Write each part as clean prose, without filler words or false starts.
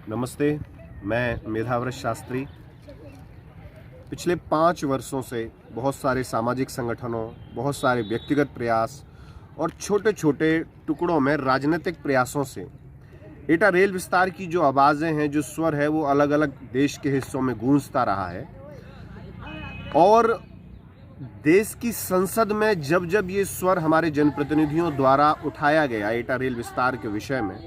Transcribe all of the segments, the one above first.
नमस्ते, मैं मेधाव्रत शास्त्री। पिछले 5 वर्षों से बहुत सारे सामाजिक संगठनों, बहुत सारे व्यक्तिगत प्रयास और छोटे-छोटे टुकड़ों में राजनीतिक प्रयासों से एटा रेल विस्तार की जो आवाज़ें हैं, जो स्वर है, वो अलग-अलग देश के हिस्सों में गूंजता रहा है। और देश की संसद में जब-जब ये स्वर हमारे जनप्रतिनिधियों द्वारा उठाया गया एटा रेल विस्तार के विषय में,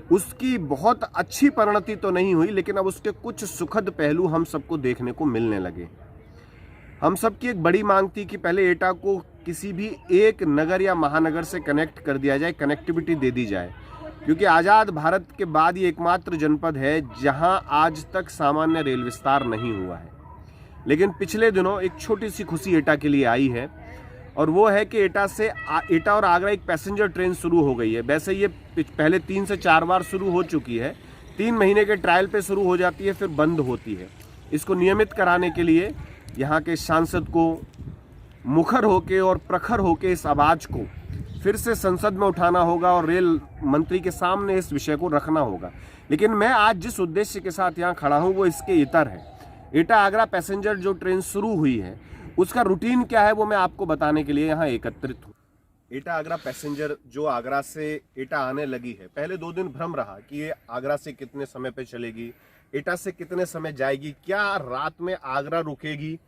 उसकी बहुत अच्छी परिणति तो नहीं हुई, लेकिन अब उसके कुछ सुखद पहलू हम सबको देखने को मिलने लगे। हम सबकी एक बड़ी मांग थी कि पहले एटा को किसी भी एक नगर या महानगर से कनेक्ट कर दिया जाए, कनेक्टिविटी दे दी जाए, क्योंकि आज़ाद भारत के बाद ये एकमात्र जनपद है जहां आज तक सामान्य रेल विस्तार नहीं हुआ है। लेकिन पिछले दिनों एक छोटी सी खुशी एटा के लिए आई है, और वो है कि एटा और आगरा एक पैसेंजर ट्रेन शुरू हो गई है। वैसे ये पहले 3 से 4 बार शुरू हो चुकी है। 3 महीने के ट्रायल पे शुरू हो जाती है, फिर बंद होती है। इसको नियमित कराने के लिए यहाँ के सांसद को मुखर होके और प्रखर होके इस आवाज़ को फिर से संसद में उठाना होगा और रेल मंत्री के सामने इस विषय को रखना होगा। लेकिन मैं आज जिस उद्देश्य के साथ यहाँ खड़ा हूँ वो इसके इतर है। एटा आगरा पैसेंजर जो ट्रेन शुरू हुई है उसका रूटीन क्या है वो मैं आपको बताने के लिए यहाँ एकत्रित हूँ। एटा आगरा पैसेंजर जो आगरा से एटा आने लगी है, पहले 2 दिन भ्रम रहा कि ये आगरा से कितने समय पे चलेगी, एटा से कितने समय जाएगी, क्या रात में आगरा रुकेगी।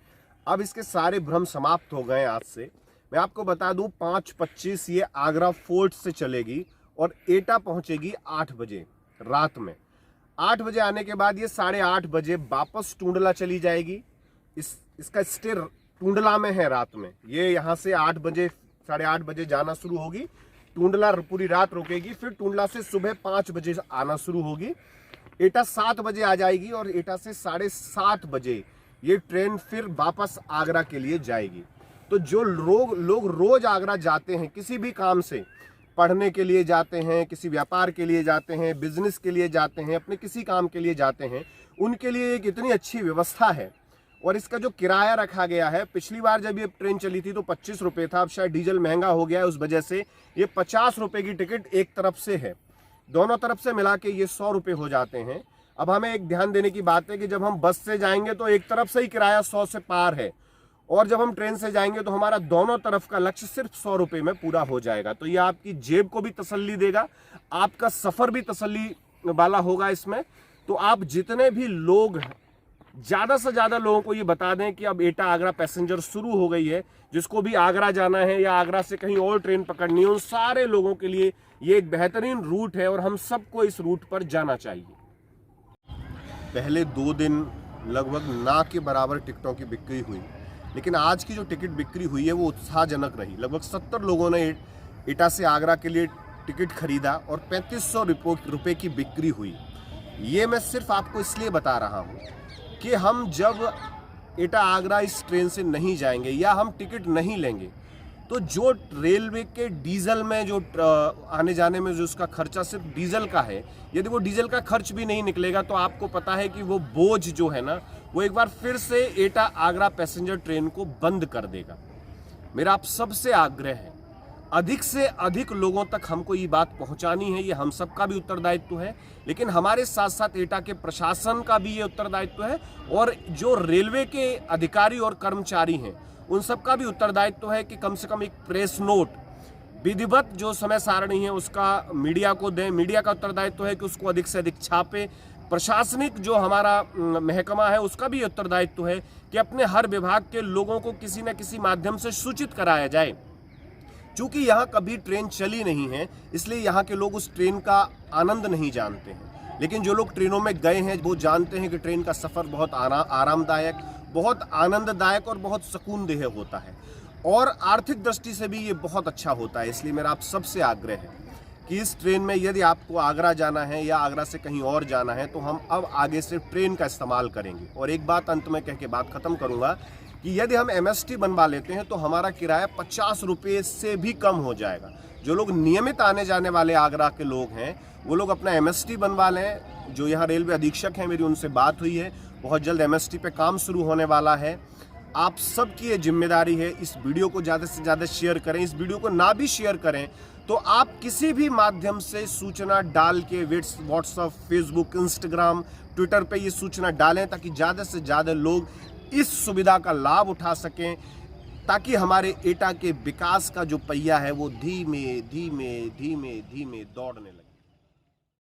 अब इसके सारे भ्रम समाप्त हो गए आज से। मैं आपको बता दूं 5:25 ये आगरा फोर्ट से चलेगी और एटा पहुंचेगी 8 बजे रात में। 8 बजे आने के बाद ये 8:30 बजे वापस टूंडला चली जाएगी। इसका स्टे टूंडला में है रात में। ये यहाँ से 8 बजे 8:30 बजे जाना शुरू होगी, टूंडला पूरी रात रुकेगी, फिर टूंडला से सुबह 5 बजे आना शुरू होगी। एटा 7 बजे आ जाएगी और एटा से 7:30 बजे ये ट्रेन फिर वापस आगरा के लिए जाएगी। तो जो लोग रोज आगरा जाते हैं, किसी भी काम से, पढ़ने के लिए जाते हैं, किसी व्यापार के लिए जाते हैं, बिजनेस के लिए जाते हैं, अपने किसी काम के लिए जाते हैं, उनके लिए एक इतनी अच्छी व्यवस्था है। और इसका जो किराया रखा गया है, पिछली बार जब ये ट्रेन चली थी तो 25 रुपये था, अब शायद डीजल महंगा हो गया है, उस वजह से ये 50 रुपये की टिकट एक तरफ से है। दोनों तरफ से मिला के ये 100 रुपये हो जाते हैं। अब हमें एक ध्यान देने की बात है कि जब हम बस से जाएंगे तो एक तरफ से ही किराया 100 से पार है, और जब हम ट्रेन से जाएंगे तो हमारा दोनों तरफ का लक्ष्य सिर्फ 100 रुपये में पूरा हो जाएगा। तो ये आपकी जेब को भी तसल्ली देगा, आपका सफ़र भी तसल्ली वाला होगा इसमें। तो आप जितने भी लोग हैं, ज़्यादा से ज़्यादा लोगों को ये बता दें कि अब एटा आगरा पैसेंजर शुरू हो गई है। जिसको भी आगरा जाना है या आगरा से कहीं और ट्रेन पकड़नी है, उन सारे लोगों के लिए ये एक बेहतरीन रूट है और हम सबको इस रूट पर जाना चाहिए। पहले 2 दिन लगभग ना के बराबर टिकटों की बिक्री हुई, लेकिन आज की जो टिकट बिक्री हुई है वो उत्साहजनक रही। लगभग 70 लोगों ने एटा से आगरा के लिए टिकट खरीदा और 3500 रुपये की बिक्री हुई। ये मैं सिर्फ आपको इसलिए बता रहा हूँ कि हम जब एटा आगरा इस ट्रेन से नहीं जाएंगे या हम टिकट नहीं लेंगे तो जो रेलवे के डीजल में जो आने जाने में जो उसका खर्चा सिर्फ डीजल का है, यदि वो डीजल का खर्च भी नहीं निकलेगा तो आपको पता है कि वो बोझ जो है ना, वो एक बार फिर से एटा आगरा पैसेंजर ट्रेन को बंद कर देगा। मेरा आप सबसे आग्रह है, अधिक से अधिक लोगों तक हमको ये बात पहुंचानी है। ये हम सबका भी उत्तरदायित्व है, लेकिन हमारे साथ साथ एटा के प्रशासन का भी ये उत्तरदायित्व है, और जो रेलवे के अधिकारी और कर्मचारी हैं उन सबका भी उत्तरदायित्व है कि कम से कम एक प्रेस नोट, विधिवत जो समय सारणी है उसका मीडिया को दें। मीडिया का उत्तरदायित्व है कि उसको अधिक से अधिक छापे। प्रशासनिक जो हमारा महकमा है उसका भी उत्तरदायित्व है कि अपने हर विभाग के लोगों को किसी न किसी माध्यम से सूचित कराया जाए। चूँकि यहाँ कभी ट्रेन चली नहीं है, इसलिए यहाँ के लोग उस ट्रेन का आनंद नहीं जानते हैं, लेकिन जो लोग ट्रेनों में गए हैं वो जानते हैं कि ट्रेन का सफ़र बहुत आरामदायक, बहुत आनंददायक और बहुत सुकूनदेह होता है, और आर्थिक दृष्टि से भी ये बहुत अच्छा होता है। इसलिए मेरा आप सबसे आग्रह है कि इस ट्रेन में यदि आपको आगरा जाना है या आगरा से कहीं और जाना है तो हम अब आगे से ट्रेन का इस्तेमाल करेंगे। और एक बात अंत में कह के बात ख़त्म करूँगा कि यदि हम MST बनवा लेते हैं तो हमारा किराया 50 रुपये से भी कम हो जाएगा। जो लोग नियमित आने जाने वाले आगरा के लोग हैं वो लोग अपना MST बनवा लें। जो यहाँ रेलवे अधीक्षक हैं, मेरी उनसे बात हुई है, बहुत जल्द MST पे काम शुरू होने वाला है। आप सबकी ये जिम्मेदारी है, इस वीडियो को ज़्यादा से ज़्यादा शेयर करें। इस वीडियो को ना भी शेयर करें तो आप किसी भी माध्यम से सूचना डाल के व्हाट्सएप, फेसबुक, इंस्टाग्राम, ट्विटर पे ये सूचना डालें ताकि ज़्यादा से ज़्यादा लोग इस सुविधा का लाभ उठा सकें, ताकि हमारे एटा के विकास का जो पहिया है वो धीमे धीमे धीमे धीमे दौड़ने लगे।